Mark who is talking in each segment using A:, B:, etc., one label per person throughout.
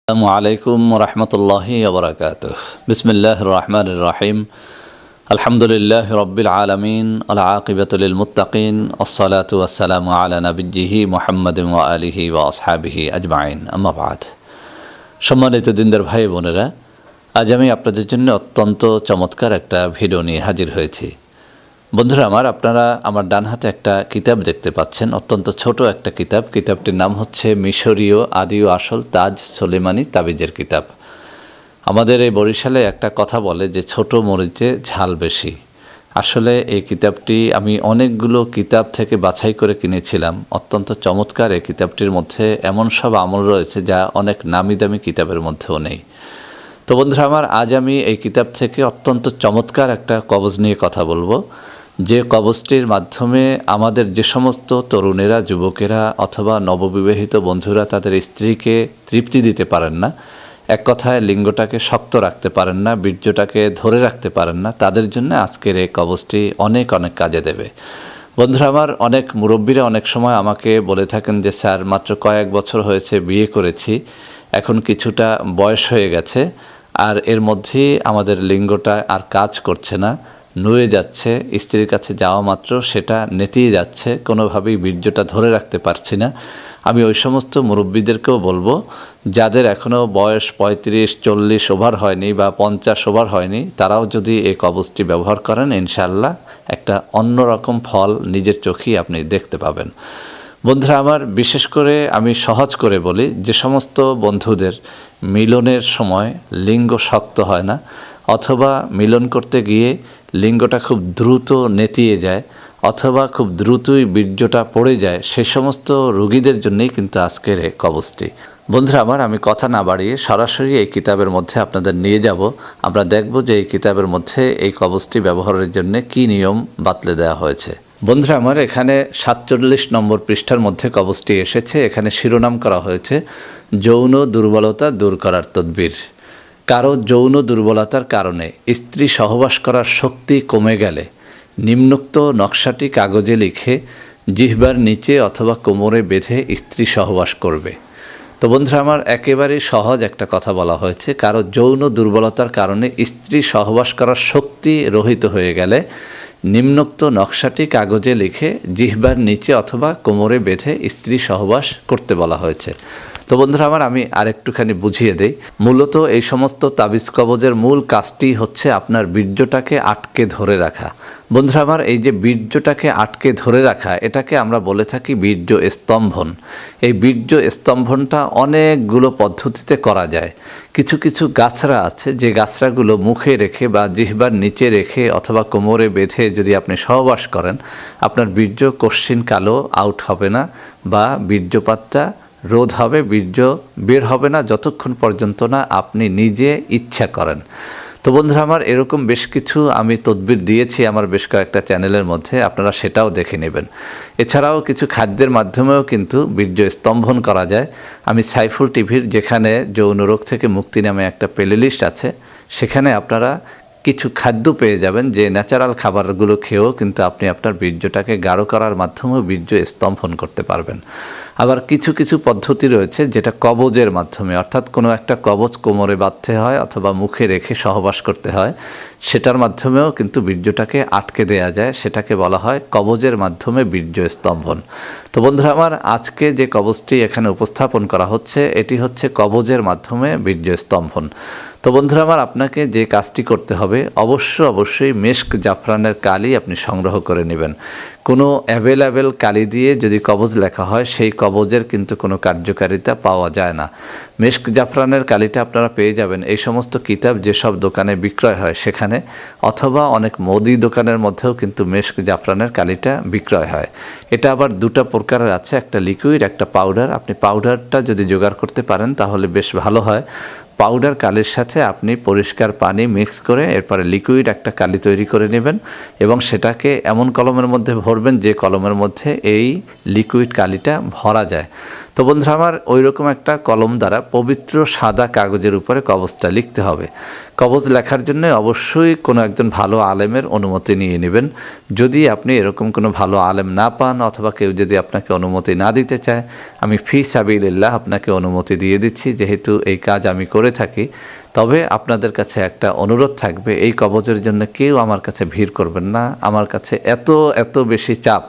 A: আসসালামু আলাইকুম রহমতুল্লাহি ওবরাকাতুহ। বিসমিল্লাহির রহমানির রহিম। আলহামদুলিল্লাহি রাব্বিল আলামিন আল আকিবাতুল লিল মুত্তাকিন আসসালাতু ওয়াসসালামু আলা নাবিয়্যিহি মুহাম্মাদিন ওয়া আলিহি ওয়া আসহাবিহি আজমাইন, আম্মা বাদ। সম্মানিত দিনদার ভাই বোনেরা, আজ আমি আপনাদের জন্য অত্যন্ত চমৎকার একটা ভিডিও নিয়ে হাজির হয়েছি। বন্ধুরা আমার, আপনারা আমার ডান হাতে একটা কিতাব দেখতে পাচ্ছেন, অত্যন্ত ছোট একটা কিতাব। কিতাবটির নাম হচ্ছে মিশরীয় আদি ও আসল তাজ সুলেমানি তাবিজের কিতাব। আমাদের এই বরিশালে একটা কথা বলে যে ছোট মরিচে ঝাল বেশি। আসলে এই কিতাবটি আমি অনেকগুলো কিতাব থেকে বাছাই করে কিনেছিলাম। অত্যন্ত চমৎকার এই কিতাবটির মধ্যে এমন সব আমল রয়েছে যা অনেক নামি দামি কিতাবের মধ্যেও নেই। তো বন্ধুরা আমার, আজ আমি এই কিতাব থেকে অত্যন্ত চমৎকার একটা কবজ নিয়ে কথা বলবো, যে কবজটির মাধ্যমে আমাদের যে সমস্ত তরুণেরা, যুবকেরা অথবা নববিবাহিত বন্ধুরা তাদের স্ত্রীকে তৃপ্তি দিতে পারেন না, এক কথায় লিঙ্গটাকে শক্ত রাখতে পারেন না, বীর্যটাকে ধরে রাখতে পারেন না, তাদের জন্য আজকের এই কবজটি অনেক অনেক কাজে দেবে। বন্ধুরা আমার, অনেক মুরব্বীরা অনেক সময় আমাকে বলে থাকেন যে স্যার, মাত্র কয়েক বছর হয়েছে বিয়ে করেছি, এখন কিছুটা বয়স হয়ে গেছে, আর এর মধ্যেই আমাদের লিঙ্গটা আর কাজ করছে না, নুয়ে যাচ্ছে, স্ত্রীর কাছে যাওয়া মাত্র সেটা নেতিয়ে যাচ্ছে, কোনোভাবেই বীর্যটা ধরে রাখতে পারছি না। আমি ওই সমস্ত মুরব্বীদেরকেও বলবো, যাদের এখনও বয়স 35-40 ওভার হয়নি বা 50 ওভার হয়নি, তারাও যদি এই কবজটি ব্যবহার করেন, ইনশাআল্লাহ একটা অন্যরকম ফল নিজের চোখেই আপনি দেখতে পাবেন। বন্ধুরা আমার, বিশেষ করে আমি সহজ করে বলি, যে সমস্ত বন্ধুদের মিলনের সময় লিঙ্গ শক্ত হয় না, অথবা মিলন করতে গিয়ে লিঙ্গটা খুব দ্রুত নেতিয়ে যায়, অথবা খুব দ্রুতই বীর্যটা পড়ে যায়, সে সমস্ত রোগীদের জন্যই কিন্তু আজকের এই কবজটি। বন্ধুরা আমার, আমি কথা না বাড়িয়ে সরাসরি এই কিতাবের মধ্যে আপনাদের নিয়ে যাব। আমরা দেখব যে এই কিতাবের মধ্যে এই কবজটি ব্যবহারের জন্য কী নিয়ম বাতলে দেওয়া হয়েছে। বন্ধুরা আমার, এখানে 47 নম্বর পৃষ্ঠার মধ্যে কবজটি এসেছে। এখানে শিরোনাম করা হয়েছে যৌন দুর্বলতা দূর করার তদবির। কারো যৌন দুর্বলতার কারণে স্ত্রী সহবাস করার শক্তি কমে গেলে নিম্নোক্ত নকশাটি কাগজে লিখে জিহ্বার নিচে অথবা কোমরে বেঁধে স্ত্রী সহবাস করবে। তো বন্ধুরা আমার, একেবারে সহজ একটা কথা বলা হয়েছে। কারো যৌন দুর্বলতার কারণে স্ত্রী সহবাস করার শক্তি রহিত হয়ে গেলে নিম্নোক্ত নকশাটি কাগজে লিখে জিহ্বার নিচে অথবা কোমরে বেঁধে স্ত্রী সহবাস করতে বলা হয়েছে। তো বন্ধুরা আমার, আমি আরেকটুখানি বুঝিয়ে দেই। মূলত এই সমস্ত তাবিজ কবজের মূল কাজটি হচ্ছে আপনার বীর্যটাকে আটকে ধরে রাখা। বন্ধুরা আমার, এই যে বীর্যটাকে আটকে ধরে রাখা, এটাকে আমরা বলে থাকি বীর্য স্তম্ভন। এই বীর্য স্তম্ভনটা অনেকগুলো পদ্ধতিতে করা যায়। কিছু কিছু গাছড়া আছে, যে গাছড়াগুলো মুখে রেখে বা জিহ্বার নিচে রেখে অথবা কোমরে বেঁধে যদি আপনি সহবাস করেন, আপনার বীর্য কশ্চিন কালো আউট হবে না বা বীর্যপাতটা রোধ হবে, বীর্য বের হবে না যতক্ষণ পর্যন্ত না আপনি নিজে ইচ্ছা করেন। তো বন্ধুরা আমার, এরকম বেশ কিছু আমি তদবির দিয়েছি আমার বেশ কয়েকটা চ্যানেলের মধ্যে, আপনারা সেটাও দেখে নেবেন। এছাড়াও কিছু খাদ্যের মাধ্যমেও কিন্তু বীর্য স্তম্ভন করা যায়। আমি সাইফুল টিভির, যেখানে যৌন রোগ থেকে মুক্তি নামে একটা প্লেলিস্ট আছে, সেখানে আপনারা কিছু খাদ্য পেয়ে যাবেন, যে ন্যাচারাল খাবারগুলো খেয়েও কিন্তু আপনি আপনার বীর্যটাকে গাঢ় করার মাধ্যমেও বীর্য স্তম্ভন করতে পারবেন। আবার কিছু কিছু পদ্ধতি রয়েছে যেটা কবজের মাধ্যমে, অর্থাৎ কোনো একটা কবজ কোমরে বাঁধতে হয় অথবা মুখে রেখে সহবাস করতে হয়, সেটার মাধ্যমেও কিন্তু বীর্যটাকে আটকে দেয়া যায়। সেটাকে বলা হয় কবজের মাধ্যমে বীর্য স্তম্ভন। তো বন্ধুরা আমার, আজকে যে কবজটি এখানে উপস্থাপন করা হচ্ছে, এটি হচ্ছে কবজের মাধ্যমে বীর্য স্তম্ভন। তো বন্ধুরা আমার, আপনাকে যে কাজটি করতে হবে, অবশ্যই মেস্ক জাফরানের কালি আপনি সংগ্রহ করে নেবেন। কোনো অ্যাভেলেবেল কালি দিয়ে যদি কবজ লেখা হয়, সেই কবজের কিন্তু কোনো কার্যকারিতা পাওয়া যায় না। মেস্ক জাফরানের কালিটা আপনারা পেয়ে যাবেন এই সমস্ত কিতাব যেসব দোকানে বিক্রয় হয় সেখানে, অথবা অনেক মুদি দোকানের মধ্যেও কিন্তু মেস্ক জাফরানের কালিটা বিক্রয় হয়। এটা আবার দুটো প্রকারের আছে, একটা লিকুইড, একটা পাউডার। আপনি পাউডারটা যদি জোগাড় করতে পারেন তাহলে বেশ ভালো হয়। পাউডার কালির সাথে আপনি পরিষ্কার পানি মিক্স করে এরপরে লিকুইড একটা কালি তৈরি করে নেবেন এবং সেটাকে এমন কলমের মধ্যে ভরবেন যে কলমের মধ্যে এই লিকুইড কালিটা ভরা যায়। তো তো বন্ধুরা আমার ওই রকম একটা কলম দ্বারা পবিত্র সাদা কাগজের উপরে কবজটা লিখতে হবে। কবজ লেখার জন্য অবশ্যই কোনো একজন ভালো আলেমের অনুমতি নিয়ে নেবেন। যদি আপনি এরকম কোনো ভালো আলেম না পান অথবা কেউ যদি আপনাকে অনুমতি না দিতে চায়, আমি ফি সাবিলিল্লাহ আপনাকে অনুমতি দিয়ে দিচ্ছি, যেহেতু এই কাজ আমি করে থাকি। তবে আপনাদের কাছে একটা অনুরোধ থাকবে, এই কবজের জন্য কেউ আমার কাছে ভিড় করবেন না। আমার কাছে এত বেশি চাপ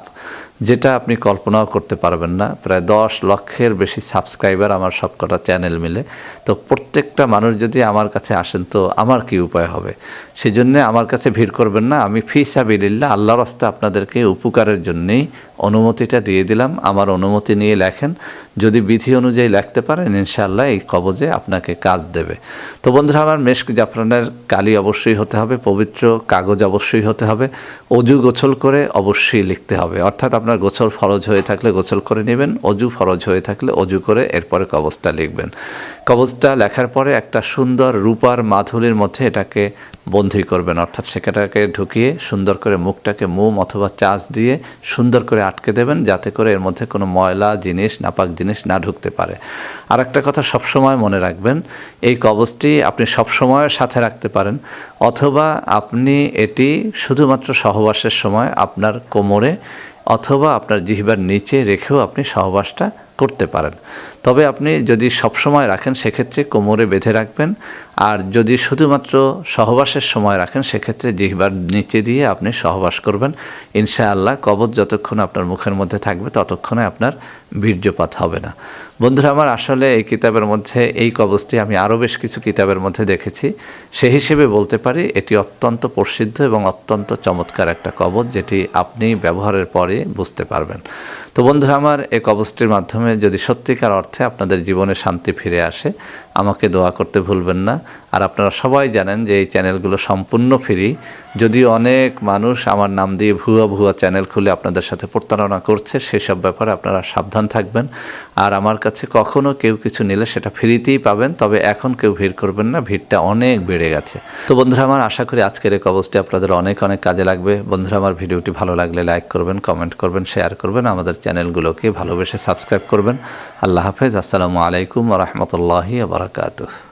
A: যেটা আপনি কল্পনাও করতে পারবেন না। প্রায় 10 লক্ষের বেশি সাবস্ক্রাইবার আমার সবকটা চ্যানেল মিলে। তো প্রত্যেকটা মানুষ যদি আমার কাছে আসেন তো আমার কি উপায় হবে? সেজন্য আমার কাছে ভিড় করবেন না। আমি ফি সাবিলিল্লাহ আল্লাহর রাস্তায় আপনাদেরকে উপকারের জন্যেই অনুমতিটা দিয়ে দিলাম। আমার অনুমতি নিয়ে লেখেন। যদি বিধি অনুযায়ী লিখতে পারেন ইনশাআল্লাহ এই কবজে আপনাকে কাজ দেবে। তো বন্ধুরা আমার মেশক জাফরানের কালি অবশ্যই হতে হবে, পবিত্র কাগজ অবশ্যই হতে হবে, অজু গোছল করে অবশ্যই লিখতে হবে। অর্থাৎ আপনার গোছল ফরজ হয়ে থাকলে গোছল করে নেবেন, অজু ফরজ হয়ে থাকলে অজু করে এরপরে কবজটা লিখবেন। কবজটা লেখার পরে একটা সুন্দর রূপার মাধুরীর মধ্যে এটাকে বন্ধি করবেন, অর্থাৎ সেটাকে ঢুকিয়ে সুন্দর করে মুখটাকে মোম অথবা চাষ দিয়ে সুন্দর করে আটকে দেবেন, যাতে করে এর মধ্যে কোনো ময়লা জিনিস নাপাক জিনিস না ঢুকতে পারে। আর একটা কথা সবসময় মনে রাখবেন, এই কবজটি আপনি সবসময় সাথে রাখতে পারেন, অথবা আপনি এটি শুধুমাত্র সহবাসের সময় আপনার কোমরে অথবা আপনার জিহ্বার নিচে রেখেও আপনি সহবাসটা করতে পারেন। তবে আপনি যদি সবসময় রাখেন সেক্ষেত্রে কোমরে বেঁধে রাখবেন, আর যদি শুধুমাত্র সহবাসের সময় রাখেন সেক্ষেত্রে জিহ্বার নিচে দিয়ে আপনি সহবাস করবেন। ইনশাআল্লাহ কবজ যতক্ষণ আপনার মুখের মধ্যে থাকবে ততক্ষণে আপনার বীর্যপাত হবে না। বন্ধুরা আমার আসলে এই কিতাবের মধ্যে এই কবজটি আমি আরও বেশ কিছু কিতাবের মধ্যে দেখেছি, সেই হিসেবে বলতে পারি এটি অত্যন্ত প্রসিদ্ধ এবং অত্যন্ত চমৎকার একটা কবজ, যেটি আপনি ব্যবহারের পরে বুঝতে পারবেন। তো বন্ধুরা আমার এই কবজটির মাধ্যমে যদি সত্যিকার অর্থে আপনাদের জীবনে শান্তি ফিরে আসে, আমাকে দোয়া করতে ভুলবেন না। আর আপনারা সবাই জানেন যে এই চ্যানেলগুলো সম্পূর্ণ ফ্রি, যদিও অনেক মানুষ আমার নাম দিয়ে ভুয়া চ্যানেল খুলে আপনাদের সাথে প্রতারণা করছে, সেসব ব্যাপারে আপনারা সাবধান থাকবেন। আর আমার কাছে কখনও কেউ কিছু নিলে সেটা ফ্রিতেই পাবেন, তবে এখন কেউ ভিড় করবেন না, ভিড়টা অনেক বেড়ে গেছে। তো বন্ধুরা আমার আশা করি আজকের এই কবজটি আপনাদের অনেক কাজে লাগবে। বন্ধুরা আমার ভিডিওটি ভালো লাগলে লাইক করবেন, কমেন্ট করবেন, শেয়ার করবেন, আমাদের চ্যানেলগুলোকে ভালোবেসে সাবস্ক্রাইব করবেন। আল্লাহ হাফেজ। আসসালামু আলাইকুম ওয়া রাহমাতুল্লাহি ওয়া বারাকাতুহু।